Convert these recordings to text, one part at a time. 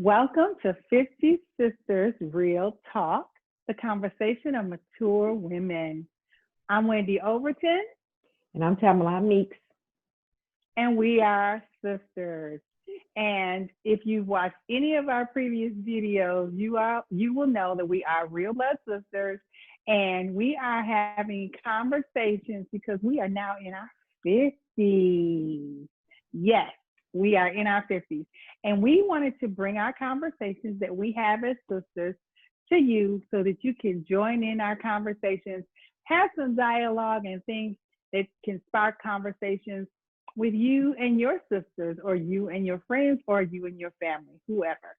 Welcome to 50 Sisters Real Talk, the conversation of mature women. I'm Wendy Overton. And I'm Tamala Meeks. And we are sisters. And if you've watched any of our previous videos, you will know that we are real blood sisters, and we are having conversations because we are now in our 50s. Yes, we are in our 50s. And we wanted to bring our conversations that we have as sisters to you so that you can join in our conversations, have some dialogue and things that can spark conversations with you and your sisters, or you and your friends, or you and your family, whoever.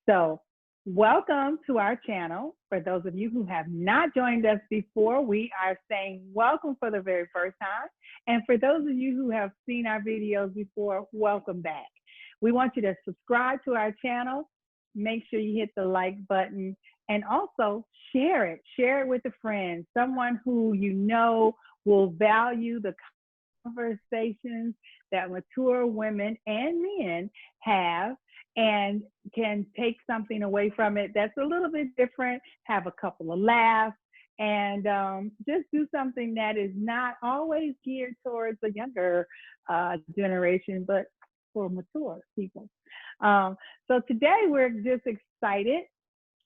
So welcome to our channel. For those of you who have not joined us before, we are saying welcome for the very first time. And for those of you who have seen our videos before, welcome back. We want you to subscribe to our channel. Make sure you hit the like button, and also share it. Share it with a friend, someone who you know will value the conversations that mature women and men have and can take something away from it that's a little bit different, have a couple of laughs, and just do something that is not always geared towards the younger generation, but for mature people. So today we're just excited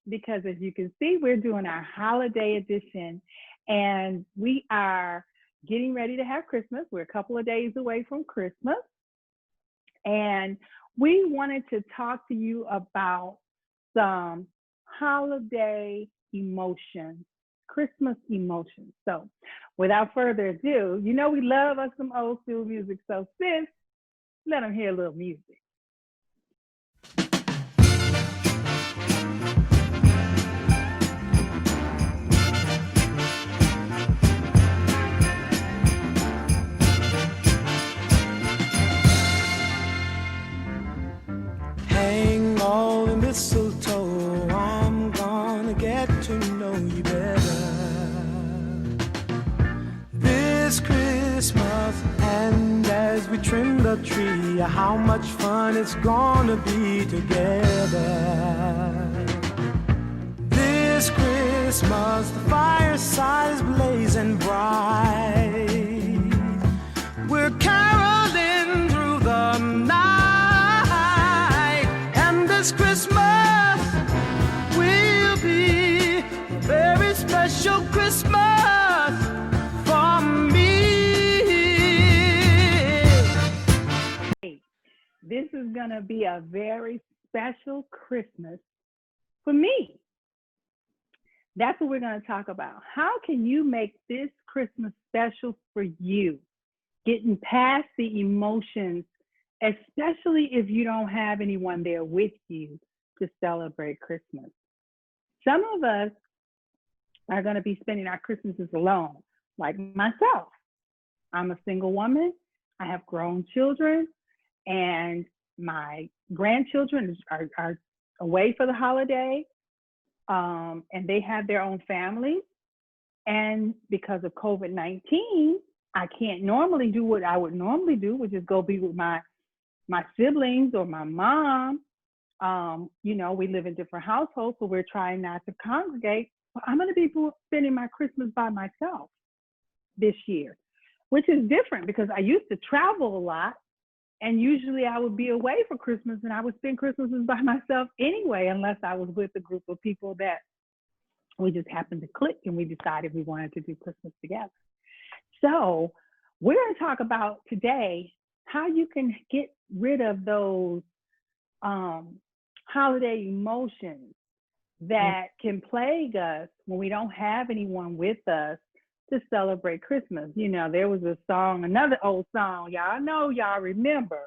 because, as you can see, we're doing our holiday edition, and we are getting ready to have Christmas. We're a couple of days away from Christmas. And we wanted to talk to you about some holiday emotions, Christmas emotions. So without further ado, you know we love us some old school music. So sis, let them hear a little music. Hang all the mistletoe, I'm gonna get to know you better this Christmas. And as we trim the tree, how much fun it's gonna be together this Christmas. The fireside is blazing bright, we're caroling through the night. This Christmas will be a very special Christmas for me. This is going to be a very special Christmas for me. That's what we're going to talk about. How can you make this Christmas special for you? Getting past the emotions, especially if you don't have anyone there with you to celebrate Christmas. Some of us are going to be spending our Christmases alone, like myself. I'm a single woman. I have grown children, and my grandchildren are away for the holiday, and they have their own families. And because of COVID-19, I can't normally do what I would normally do, which is go be with my siblings or my mom. You know, we live in different households, so we're trying not to congregate. But I'm going to be spending my Christmas by myself this year, which is different because I used to travel a lot, and usually I would be away for Christmas, and I would spend Christmases by myself anyway, unless I was with a group of people that we just happened to click and we decided we wanted to do Christmas together. So we're going to talk about today how you can get rid of those holiday emotions that can plague us when we don't have anyone with us to celebrate Christmas. You know, there was a song, another old song, y'all know, y'all remember,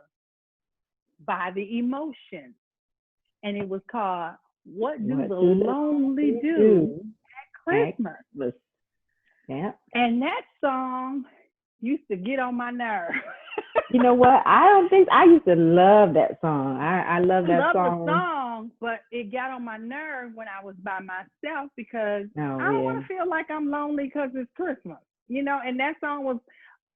by The Emotions. And it was called, What Do the Lonely Do at Christmas? Yeah. And that song used to get on my nerves. You know what? I used to love that song. I love that song. I love the song, but it got on my nerve when I was by myself because I don't want to feel like I'm lonely because it's Christmas, you know. And that song was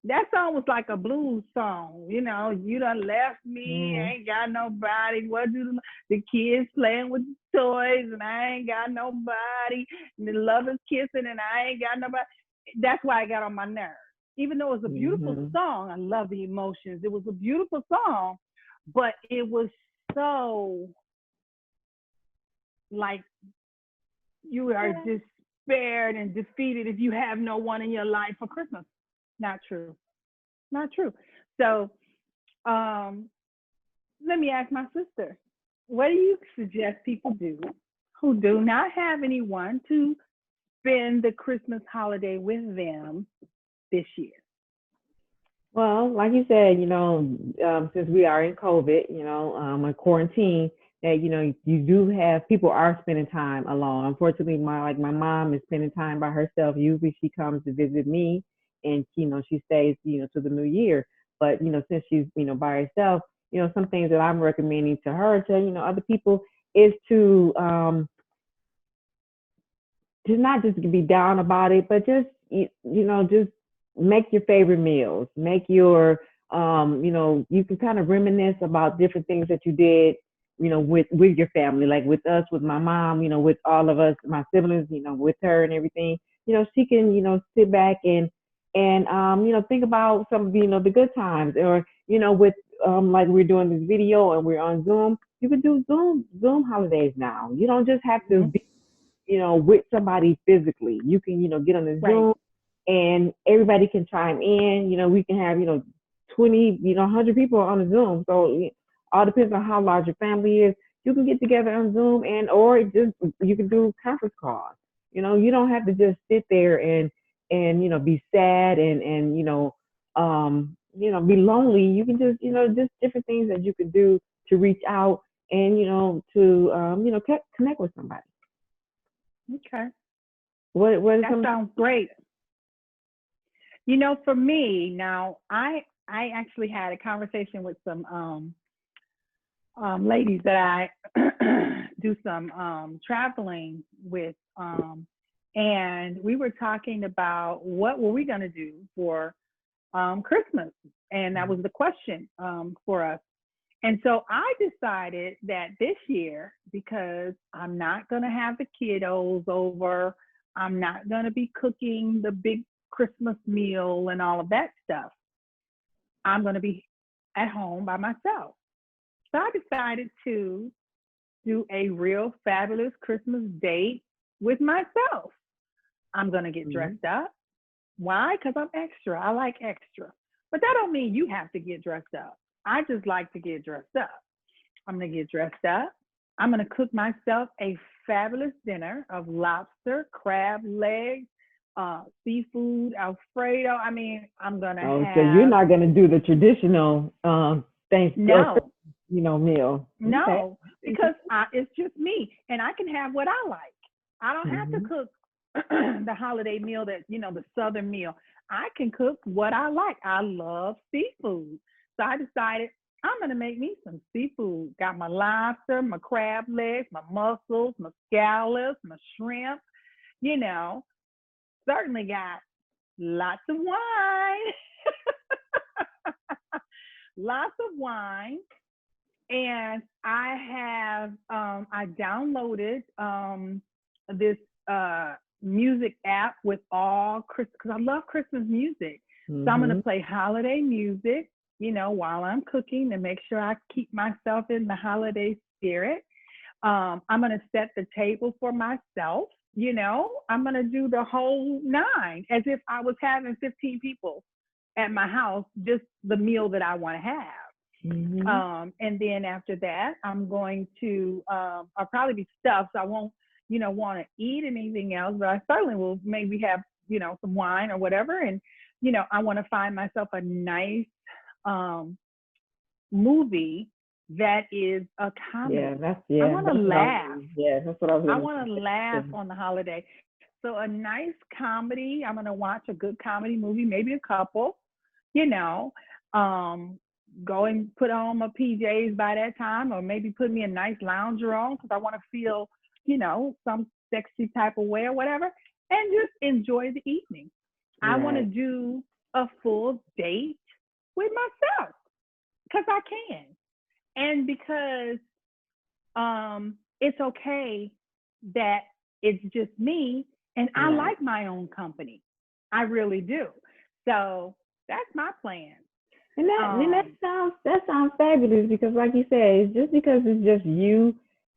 That song was like a blues song. You know, you done left me, Mm-hmm. ain't got nobody. What do the kids playing with the toys, and I ain't got nobody. And the lovers kissing, and I ain't got nobody. That's why I got on my nerves. Even though it was a beautiful Mm-hmm. song, I love the emotions. It was a beautiful song, but it was so like you are despaired and defeated if you have no one in your life for Christmas. Not true. Not true. So um, let me ask my sister, what do you suggest people do who do not have anyone to spend the Christmas holiday with them this year? Well, like you said, since we are in COVID, in quarantine, that you do have people are spending time alone. Unfortunately, my mom is spending time by herself. Usually, she comes to visit me, and she stays to the new year. But since she's by herself, some things that I'm recommending to her to other people is to not just be down about it, but just just make your favorite meals. Make your you can kind of reminisce about different things that you did, with your family, like with us, with my mom, with all of us, my siblings, with her and everything. She can sit back and think about some of the good times, or with like we're doing this video and we're on Zoom. You can do Zoom holidays now. You don't just have to Mm-hmm. be with somebody physically. You can, get on the Right. Zoom and everybody can chime in. We can have, 20, 100 people on the Zoom. So all depends on how large your family is. You can get together on Zoom or just, you can do conference calls. You don't have to just sit there and, be sad and be lonely. You can just, just different things that you can do to reach out and, to, connect with somebody. Okay. What is That some? sounds great. For me now, I actually had a conversation with some ladies that I do some traveling with, and we were talking about what were we going to do for Christmas, and that was the question for us. And so I decided that this year, because I'm not going to have the kiddos over, I'm not going to be cooking the big Christmas meal and all of that stuff. I'm going to be at home by myself. So I decided to do a real fabulous Christmas date with myself. I'm going to get Mhm. dressed up. Why? Because I'm extra. I like extra. But that don't mean you have to get dressed up. I just like to get dressed up. I'm going to get dressed up. I'm going to cook myself a fabulous dinner of lobster, crab legs, seafood, Alfredo. I mean, I'm going to Oh, so you're have not going to do the traditional thanks or no, meal. Okay. no, because it's just me and I can have what I like. I don't have to Mm-hmm. cook the holiday meal that, the Southern meal. I can cook what I like. I love seafood. So I decided I'm going to make me some seafood. Got my lobster, my crab legs, my mussels, my scallops, my shrimp, you know, certainly got lots of wine, lots of wine. And I downloaded this music app with all Christmas, because I love Christmas music. So I'm going to Mm-hmm. play holiday music, while I'm cooking to make sure I keep myself in the holiday spirit. I'm going to set the table for myself. I'm going to do the whole nine as if I was having 15 people at my house, just the meal that I want to have. Mm-hmm. And then after that, I'm going to, I'll probably be stuffed. So I won't, want to eat anything else, but I certainly will maybe have, some wine or whatever. And, I want to find myself a nice um, movie that is a Yeah, comedy. that's I yeah, want to that's what I was laugh. that's what I was I gonna want to laugh say. on the holiday. So a nice comedy. I'm going to watch a good comedy movie, maybe a couple, you know, um, go and put on my PJs by that time, or maybe put me a nice lounger on because I want to feel, some sexy type of way or whatever, and just enjoy the evening. I want to Right. do a full date with myself because I can. And because it's okay that it's just me and I Right. like my own company. I really do. So that's my plan. And Um, that sounds fabulous because, like you said, it's just because it's just you,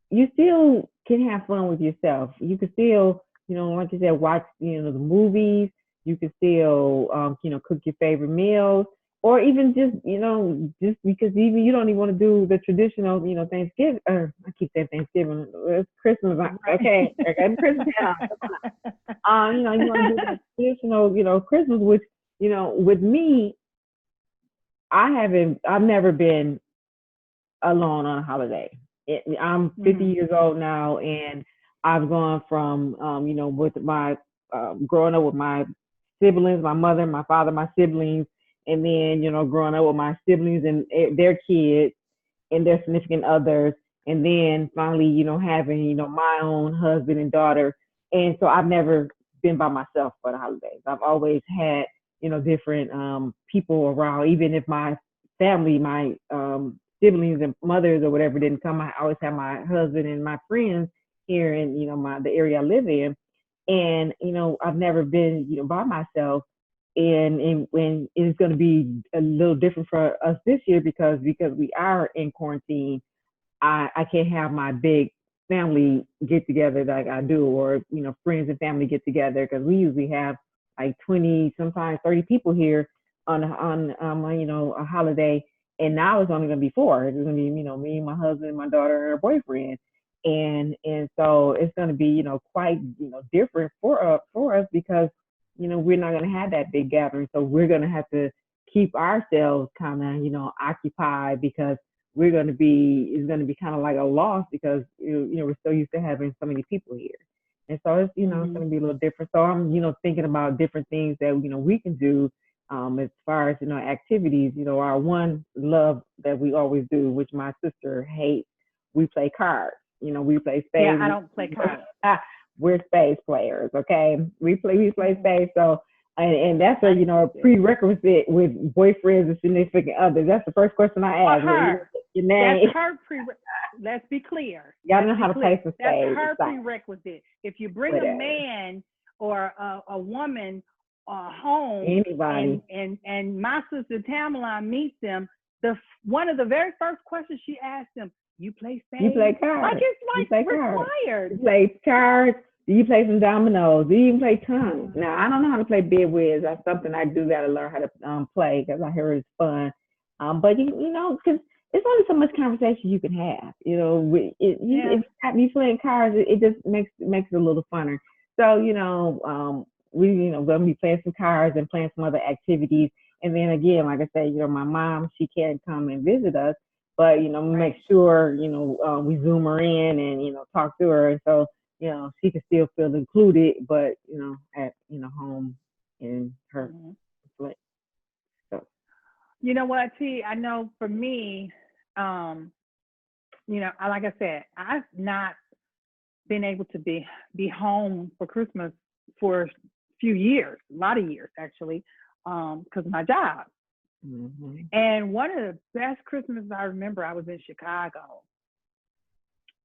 you still can have fun with yourself. You can still, like you said, watch the movies. You can still cook your favorite meals, or even just because even you don't even want to do the traditional Thanksgiving. Or I keep saying Thanksgiving, it's Christmas. Okay, okay, Christmas time. You want to do that traditional Christmas, which with me, I've never been alone on a holiday. I'm 50 Mhm. years old now, and I've gone from, with my growing up with my siblings, my mother, my father, my siblings, and then growing up with my siblings and their kids and their significant others, and then finally, having my own husband and daughter. And so I've never been by myself for the holidays. I've always had different people around, even if my family, my siblings and mothers or whatever didn't come. I always have my husband and my friends here in the area I live in, and I've never been by myself. And when it's going to be a little different for us this year because we are in quarantine. I can't have my big family get together like I do, or friends and family get together, because we usually have like 20, sometimes 30 people here on a holiday. And now it's only gonna be four. It's gonna be me, my husband, my daughter, and her boyfriend, and so it's gonna be quite different for us because we're not gonna have that big gathering. So we're gonna have to keep ourselves kind of occupied, because it's going to be kind of like a loss, because we're so used to having so many people here. And so it's going Mhm. to be a little different. So I'm thinking about different things that we can do, as far as activities. Our one love that we always do, which my sister hates, we play cards. We play Yeah, I spades. don't play cards. We're spades players, okay? We play Mhm. spades. So and that's a I a do. prerequisite with boyfriends and significant others. That's the first question I For ask. her, Your that's name. her pre. Let's be clear. You gotta Let's know be how to clear. play some That's spades. her It's like prerequisite. If you bring a whatever. man or a woman home, Anybody. and my sister Tamala meets them, one of the very first questions she asks them, "You play You play spades?" Like cards. it's You like play cards. required. You play cards. You play some dominoes. You even play tongues. Now I don't know how to play bid whiz. That's something I do gotta learn how to play, because I hear it's fun. But because it's only so much conversation you can have. Yeah. If you playing cards, it just makes it a little funner. So we gonna be playing some cards and playing some other activities. And then again, like I said, my mom, she can't come and visit us, but make Right. sure we zoom her in and talk to her, and so she can still feel included, but at home in her Mhm. place. So You know what, T? I know for me, um, like I said, I've not been able to be home for Christmas for a few years, a lot of years actually, because of my job. hmm And one of the best Christmases I remember, I was in Chicago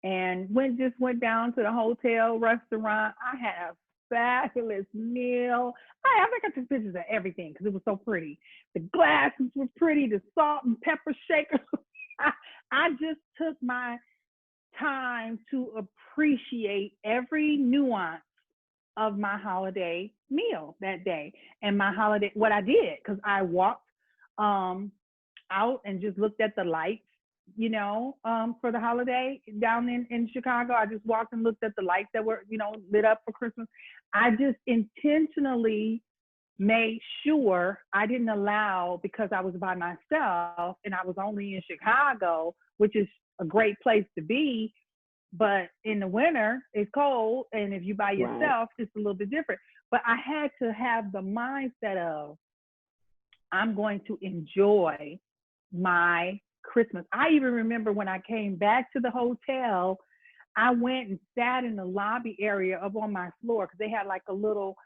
and went down to the hotel restaurant. I had a fabulous meal. I think I took pictures of everything because it was so pretty. The glasses were pretty, the salt and pepper shakers. I just took my time to appreciate every nuance of my holiday meal that day and my holiday what I did, because I walked um out and just looked at the lights, for the holiday down in Chicago. I just walked and looked at the lights that were, lit up for Christmas. I just intentionally made sure I didn't allow, because I was by myself and I was only in Chicago, which is a great place to be, but in the winter it's cold, and if you by right, yourself it's a little bit different. But I had to have the mindset of, I'm going to enjoy my Christmas. I even remember when I came back to the hotel, I went and sat in the lobby area up on my floor, because they had like a little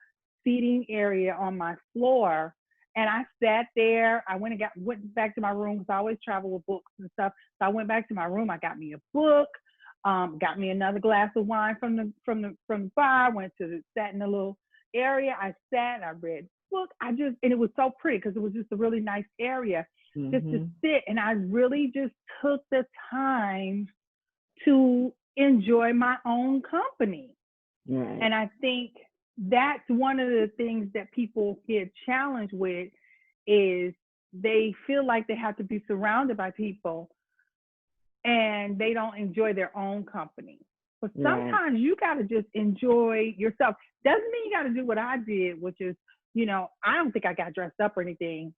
seating area on my floor. And I sat there. I went back to my room because I always travel with books and stuff. So I went back to my room. I got me a book, got me another glass of wine from the bar. Sat in a little area. I sat and I read book. And it was so pretty because it was just a really nice area just to sit. And I really just took the time to enjoy my own company. Right. And I think that's one of the things that people get challenged with is they feel like they have to be surrounded by people and they don't enjoy their own company. But sometimes you got to just enjoy yourself. Doesn't mean you got to do what I did, which is, I don't think I got dressed up or anything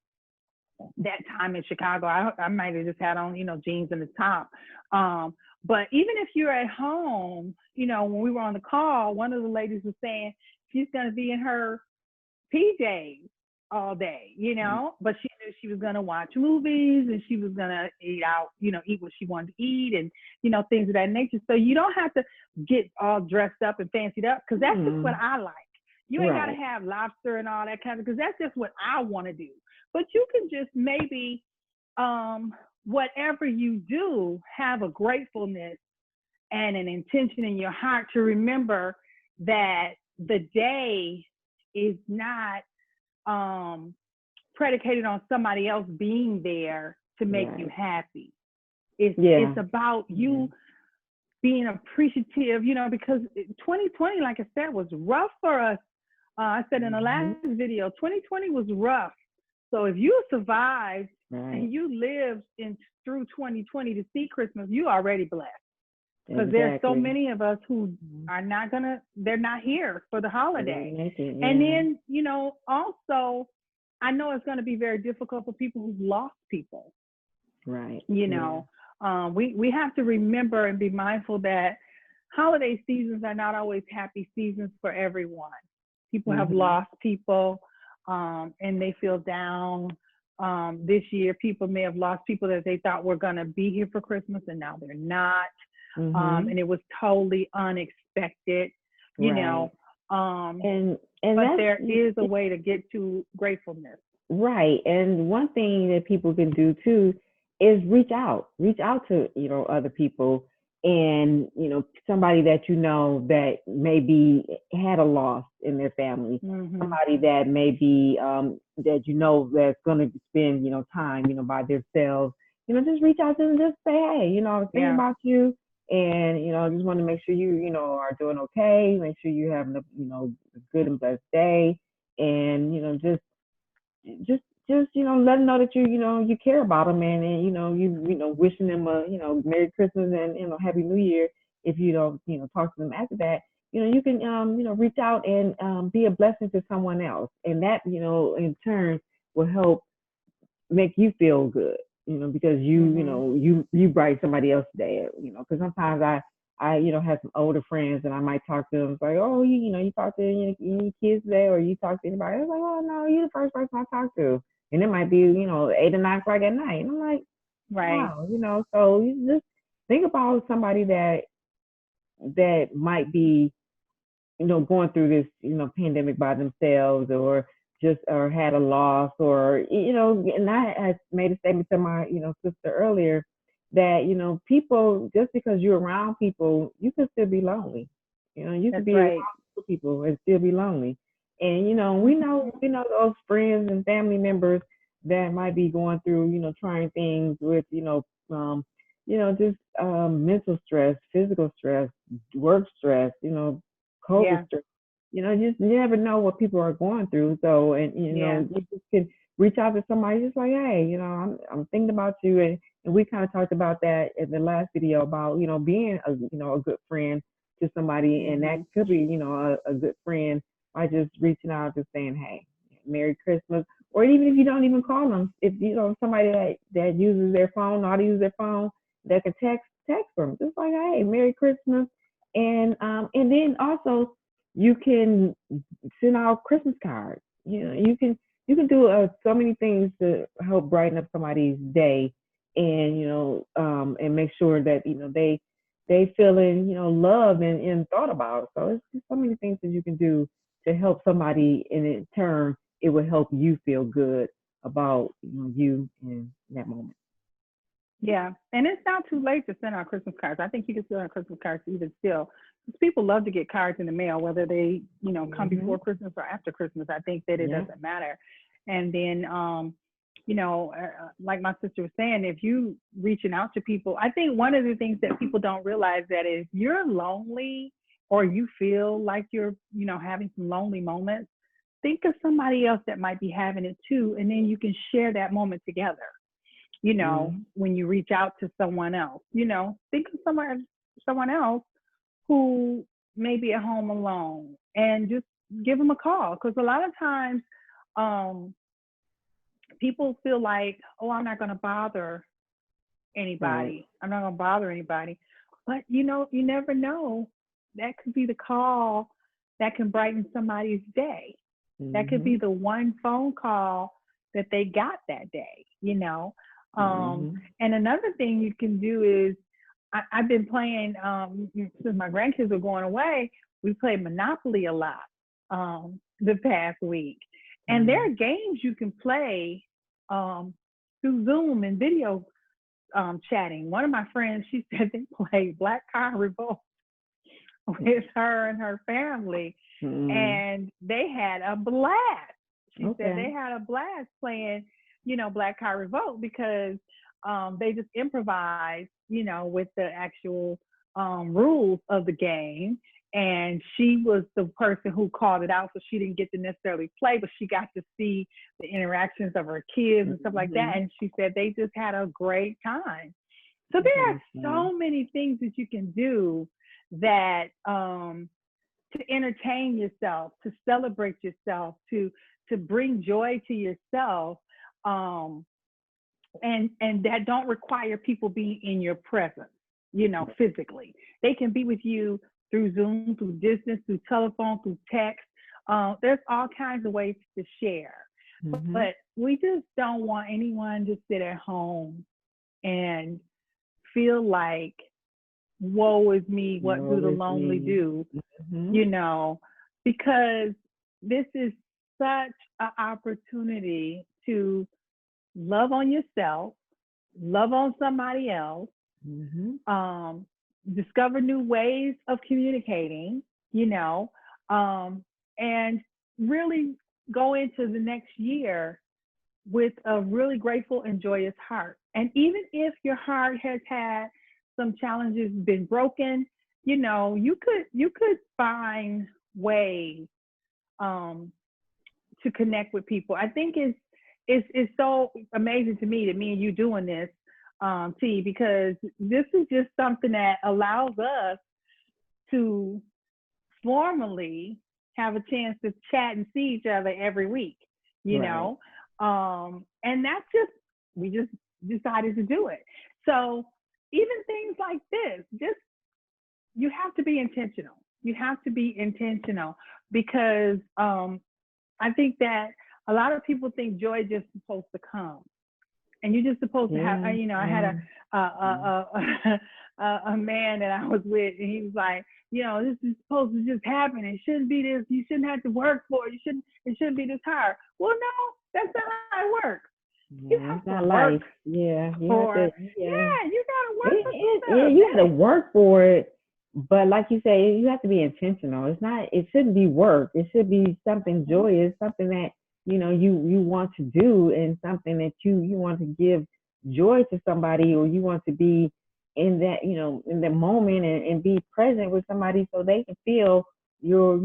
that time in Chicago. I might have just had on, jeans and a top. But even if you're at home, when we were on the call, one of the ladies was saying she's going to be in her PJs all day, but she knew she was going to watch movies and she was going to eat out, eat what she wanted to eat and, things of that nature. So you don't have to get all dressed up and fancied up because that's just what I like. You ain't got to have lobster and all that kind of, because that's just what I want to do. But you can just maybe, whatever you do, have a gratefulness and an intention in your heart to remember that the day is not predicated on somebody else being there to make you happy. It's about you being appreciative, because 2020, like I said, was rough for us. I said in the last video, 2020 was rough. So if you survived and you lived through 2020 to see Christmas, you already blessed. Because there's so many of us who are they're not here for the holiday. And then, also, I know it's going to be very difficult for people who've lost people. Right. We have to remember and be mindful that holiday seasons are not always happy seasons for everyone. People have lost people and they feel down. This year, people may have lost people that they thought were going to be here for Christmas and now they're not. And it was totally unexpected, know. But there is a way to get to gratefulness. Right. And one thing that people can do too is reach out to, other people and, somebody that that maybe had a loss in their family, somebody that maybe that that's going to spend, time, by themselves, just reach out to them, just say, hey, I'm thinking about you. And, just want to make sure you, are doing okay. Make sure you're having a, good and blessed day. And, just let them know that you care about them and you wishing them a, Merry Christmas and, Happy New Year. If you don't, talk to them after that, you can, reach out and be a blessing to someone else. And that, in turn will help make you feel good. Because you brighten somebody else's day, because sometimes I have some older friends and I might talk to them. It's like, oh, you talk to any kids today or you talk to anybody? It's like, oh, no, you're the first person I talk to. And it might be, 8 or 9 o'clock at night. And I'm like, wow, so you just think about somebody that might be, going through this, pandemic by themselves or had a loss or, and I made a statement to my, sister earlier that, people, just because you're around people, you can still be lonely. You can be around people and still be lonely. And, we know those friends and family members that might be going through, trying things with, just mental stress, physical stress, work stress, COVID stress. You just never know what people are going through. So, and, you just can reach out to somebody just like, hey, I'm thinking about you. And we kind of talked about that in the last video about, being a good friend to somebody. And that could be, a good friend by just reaching out, just saying, hey, Merry Christmas. Or even if you don't even call them, if somebody that uses their phone, know how to use their phone, that can text them. Just like, hey, Merry Christmas. And then also, you can send out Christmas cards. You can do so many things to help brighten up somebody's day, and and make sure that they feeling loved and thought about. So it's just so many things that you can do to help somebody, and in turn, it will help you feel good about you in that moment. Yeah, and it's not too late to send out Christmas cards. I think you can send out Christmas cards even still. Because people love to get cards in the mail, whether they, come before Christmas or after Christmas. I think that it doesn't matter. And then, like my sister was saying, if you reaching out to people, I think one of the things that people don't realize that if you're lonely or you feel like you're, having some lonely moments, think of somebody else that might be having it too, and then you can share that moment together. When you reach out to someone else, think of someone else who may be at home alone, and just give them a call. Because a lot of times people feel like, oh, I'm not going to bother anybody. Right. I'm not going to bother anybody. But, you never know. That could be the call that can brighten somebody's day. That could be the one phone call that they got that day, And another thing you can do is, I've been playing, since my grandkids were going away, we played Monopoly a lot the past week. And there are games you can play through Zoom and video chatting. One of my friends, she said they played Black Car Revolt with her and her family, and they had a blast. She said they had a blast playing, Black Car Revolt, because they just improvised, with the actual rules of the game. And she was the person who called it out, so she didn't get to necessarily play, but she got to see the interactions of her kids and stuff like that. And she said they just had a great time. So there are so many things that you can do that to entertain yourself, to celebrate yourself, to bring joy to yourself, and that don't require people being in your presence, physically. They can be with you through Zoom, through distance, through telephone, through text. There's all kinds of ways to share. But we just don't want anyone to sit at home and feel like, woe is me, what do the lonely do? Because this is such an opportunity to love on yourself, love on somebody else, discover new ways of communicating, and really go into the next year with a really grateful and joyous heart. And even if your heart has had some challenges, been broken, you could find ways to connect with people. I think it's so amazing to me and you doing this, T, because this is just something that allows us to formally have a chance to chat and see each other every week, you know? And that's we just decided to do it. So even things like this, you have to be intentional. You have to be intentional, because I think that a lot of people think joy is just supposed to come, and you're just supposed to have. I had a man that I was with, and he was like, this is supposed to just happen. It shouldn't be this. You shouldn't have to work for it. It shouldn't be this hard. Well, no, that's not how it works. You have to work. You gotta work for stuff. You have to work for it. But like you say, you have to be intentional. It shouldn't be work. It should be something joyous, something that, you want to do, and something that you want to give joy to somebody, or you want to be in that, in the moment, and be present with somebody so they can feel your,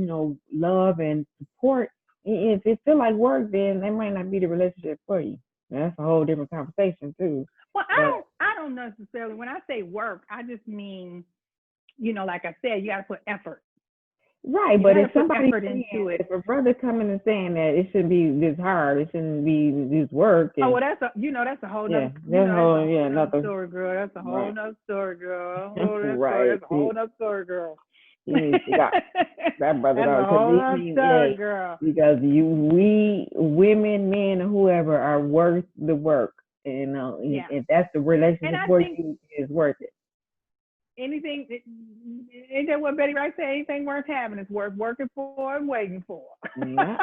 love and support. If it feel like work, then that might not be the relationship for you. That's a whole different conversation too. Well, I don't necessarily, when I say work, I just mean, like I said, you got to put effort. Right, but if somebody into it, if a brother coming and saying that it shouldn't be this hard, it shouldn't be this work. And, that's a whole nother story, girl. That's a whole nother story, girl. That's a whole nother story, girl. That brother, that's a whole nother story, girl. Because we women, men, or whoever are worth the work, and if that's the relationship for you, is worth it. Anything, ain't that what Betty Wright said? Anything worth having is worth working for and waiting for. Yeah.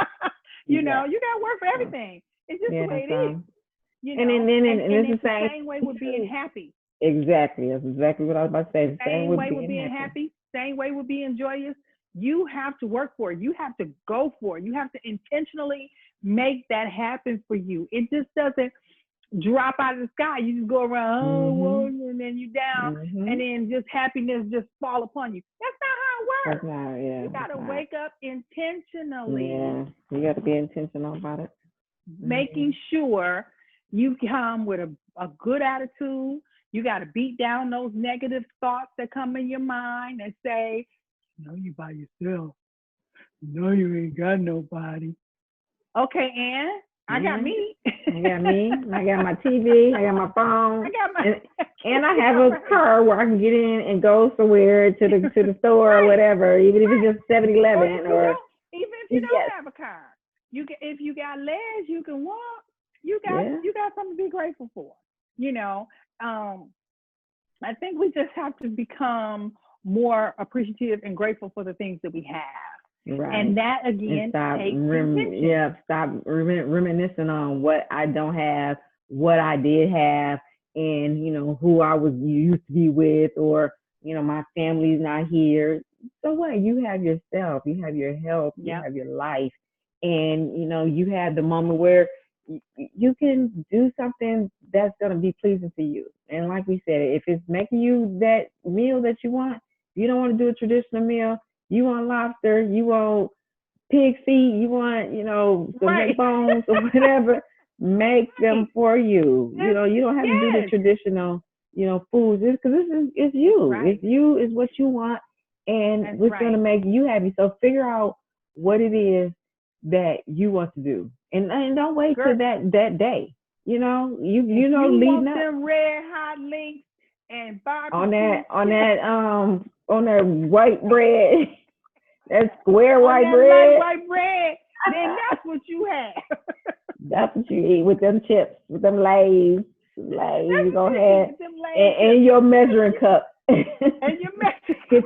You know, you got to work for everything. It's just the Yeah, way it so is. You and know, then and it's it's the the same way with being too. happy. Exactly. That's exactly what I was about to say. The same Same with way with being being happy. happy. Same way with being joyous. You have to work for it. You have to go for it. You have to intentionally make that happen for you. It just doesn't drop out of the sky. You just go around, oh, well, Mhm. and then you down, and Mhm. then just happiness just fall upon you. That's not how it That's works. not. Yeah. You That's gotta not. wake up intentionally, Yeah. You got to be intentional about it. making Mhm. sure you come with a good attitude. You got to beat down those negative thoughts that come in your mind and say, "No, you by yourself. No, you ain't got nobody." Okay, Ann, I got Yeah. me. I got me. I got my TV. I got my I phone, got my. and I have All a right. car where I can get in and go somewhere to the store or Right, whatever, even if it's right. just 7-Eleven Or if you or don't, even if you yes, don't have a car, you can. If you got legs, you can walk. yeah, You got something to be grateful for. You know, um, I think we just have to become more appreciative and grateful for the things that we have, and right. that And again stop, takes intention. stop reminiscing on what I don't have, what I did have, and who I was used to be with, or my family's not here. So what? You have yourself, you have your health, you Yep. have your life, and you have the moment where you can do something that's gonna be pleasing to you. And like we said, if it's making you that meal that you want, you don't want to do a traditional meal. You want lobster, you want pig feet, you want, some Right. neck bones or whatever, make them Right. for you. Just You don't have to do the yes. traditional, foods. Because this is it's you. It's Right. you is what you want, and That's what's gonna right. make you happy. So figure out what it is that you want to do, and don't wait Girl, till that day. if you Leading want up them red hot links and on barbecue that on chips that on that white bread, that square on white that light bread. white bread, then that's what you have. That's what you eat with them chips, with them Lays. Lays, That's you what gonna you eat have with them laying and chips. your measuring cup. And your measure Get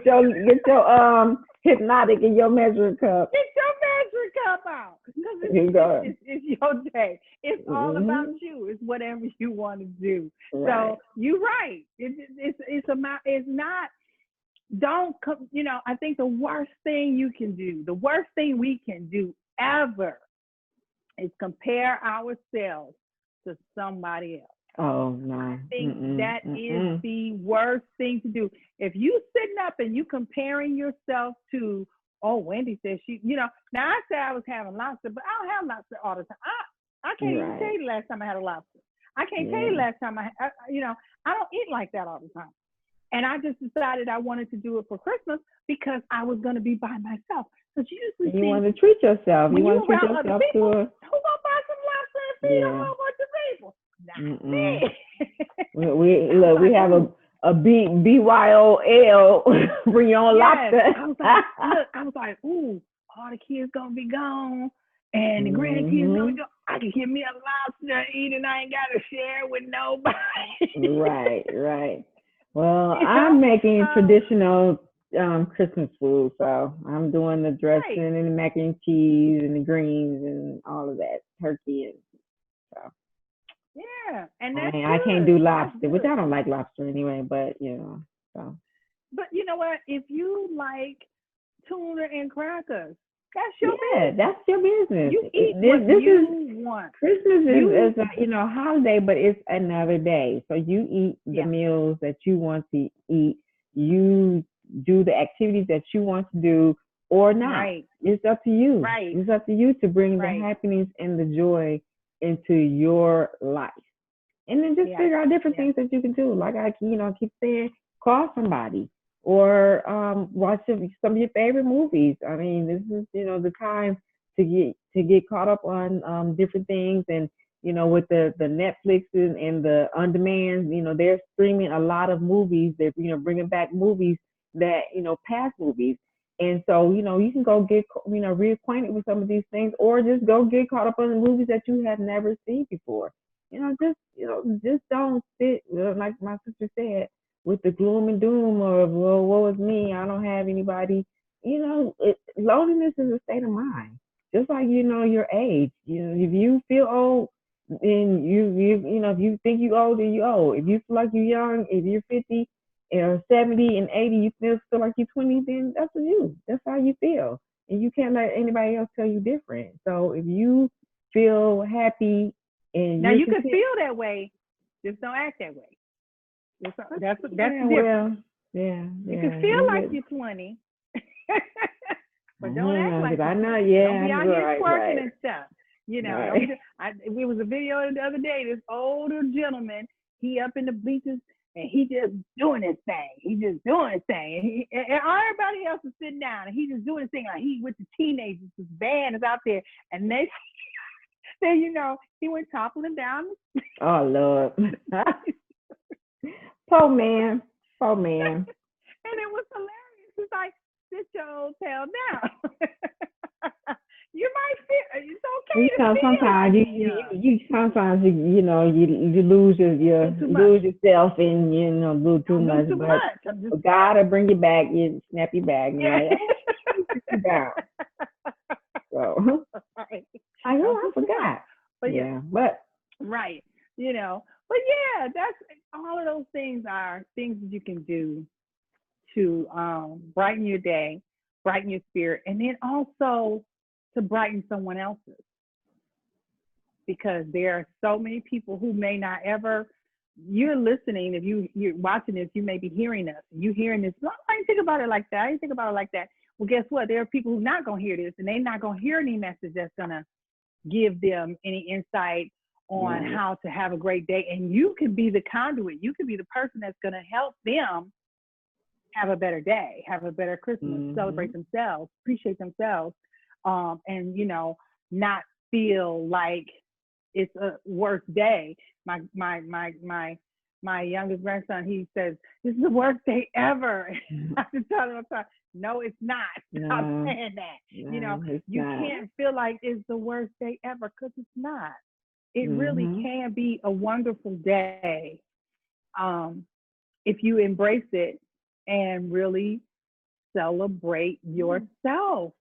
your hypnotic in your measuring cup. get your measuring cup out. Because You go. it's your day. It's all about Mm-hmm. you. It's whatever you want to do. Right. So you're right. It's not don't come, I think the worst thing you can do, the worst thing we can do ever is compare ourselves to somebody else. Oh I no. think Mm-mm. that is Mm-mm. the worst thing to do. If you sitting up and you comparing yourself to, oh, Wendy says now I said I was having lobster, but I don't have lobster all the time. I can't even tell Right. you the last time I had a lobster. I can't tell you the Yeah. last time I don't eat like that all the time. And I just decided I wanted to do it for Christmas because I was going to be by myself. Because you usually You see want to treat yourself. You when want you to treat around other yourself to people, a who gonna buy some lobster and feed a yeah. whole bunch of people? Not Mm-mm. me. We I was look. We like, have ooh, a BYOL. Bring your own yes. lobster. I was like, look, I was like, ooh, all the kids gonna be gone, and the grandkids gonna be Hmm. gone. I can get me a lobster and eat, and I ain't gotta share with nobody. Right, right. Well, you know, I'm making um, traditional Christmas food, so I'm doing the dressing right. and the mac and cheese and the greens and all of that, turkey and so. Yeah, and that's I can't do good. That's lobster, which good. I don't like lobster anyway, but so But you know what? If you like tuna and crackers, that's your yeah, business. that's your business. You eat what This is you want. Christmas You, is a holiday, but it's another day. So you eat the yeah, meals that you want to eat. You do the activities that you want to do or not. right, It's up to you. right, It's up to you to bring the right. happiness and the joy into your life. And then just Yes, figure out different yes, things that you can do. Like I keep saying, call somebody or watch some of your favorite movies. I mean, this is the time to get caught up on different things and with the Netflix and the on demand, they're streaming a lot of movies. They're bringing back movies that past movies. And so, you can go get, reacquainted with some of these things or just go get caught up on the movies that you have never seen before. Just don't sit, like my sister said, with the gloom and doom of, well, woe is me, I don't have anybody. Loneliness is a state of mind. just like, you know, your age. You know, if you feel old, then you know, if you think you old, then you old. If you feel like you're young, if you're 50 or 70 and 80, you still feel like you're 20, then that's you. That's how you feel. And you can't let anybody else tell you different. So if you feel happy and Now you're you can content- feel that way, just don't act that way. That's the yeah, difference. well, yeah, You can feel like you're 20, but don't act like I you're know, 20. yeah, Don't be out here right, twerking right. and stuff. You know, Right. it was a video the other day. This older gentleman, he up in the bleachers and he just doing his thing. He just doing his thing, and everybody else is sitting down, and he just doing his thing like he with the teenagers. His band is out there, and they, then you know, he went toppling down. Oh Lord. Poor man. Poor man. And it was hilarious. It's like, sit your old tail down. You might feel it's okay. You know, to feel sometimes like you know, you lose too much. lose yourself and, you know, do too Don't much. do too But much. I'm just God will bring you back, you snap you back, and yeah. you're like, oh, sit you down. So Right. I know, I forgot. But yeah, Yeah, but right. You know, but yeah, that's all of those things are things that you can do to brighten your day, brighten your spirit, and then also to brighten someone else's. Because there are so many people who may not ever, you're listening, if you're watching this, you may be hearing us. You hearing this, well, I didn't think about it like that. I didn't think about it like that. Well, guess what? There are people who are not going to hear this, and they're not going to hear any message that's going to give them any insight on how to have a great day. And you can be the conduit. You can be the person that's going to help them have a better day, have a better Christmas, celebrate themselves, appreciate themselves, and, you know, not feel like it's a worst day. My youngest grandson, he says, this is the worst day ever. I have to tell him, no, it's not. Stop saying that. No, you know, it's you not. can't feel like it's the worst day ever, because it's not. It really can be a wonderful day if you embrace it and really celebrate yourself.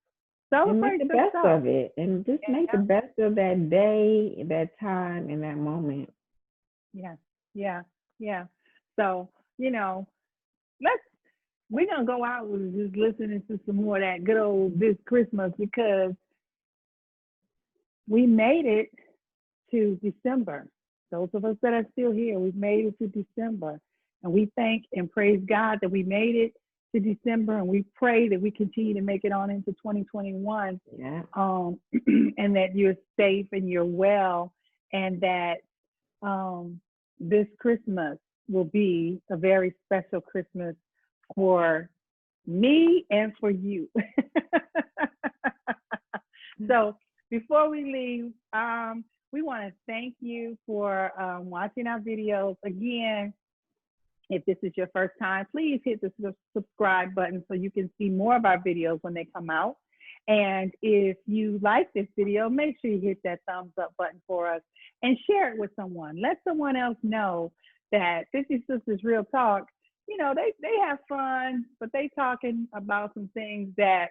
And make Celebrate the best yourself. of it, and just make the best of that day, that time, and that moment. Yeah. So, you know, we're gonna go out with just listening to some more of that good old This Christmas, because we made it to December. Those of us that are still here, we've made it to December, and we thank and praise God that we made it to December, and we pray that we continue to make it on into 2021. Yeah. And that you're safe and you're well, and that this Christmas will be a very special Christmas for me and for you. So before we leave, we want to thank you for watching our videos. Again, if this is your first time, please hit the subscribe button so you can see more of our videos when they come out. And if you like this video, make sure you hit that thumbs up button for us and share it with someone. Let someone else know that 50 Sisters Real Talk, you know, they have fun, but they talking about some things that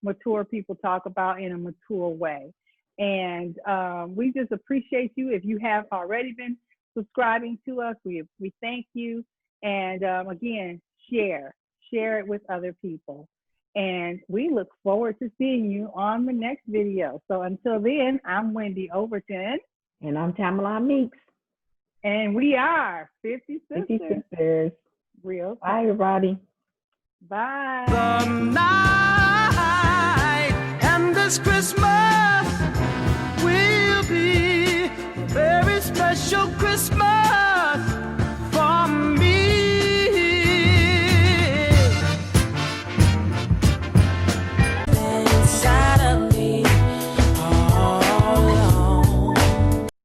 mature people talk about in a mature way. And we just appreciate you. If you have already been subscribing to us, we thank you. And again, share it with other people. And we look forward to seeing you on the next video. So until then, I'm Wendy Overton. And I'm Tamala Meeks. And we are 50 Sisters. 50 Sisters. Real. Bye, everybody. Bye. The night and this Christmas.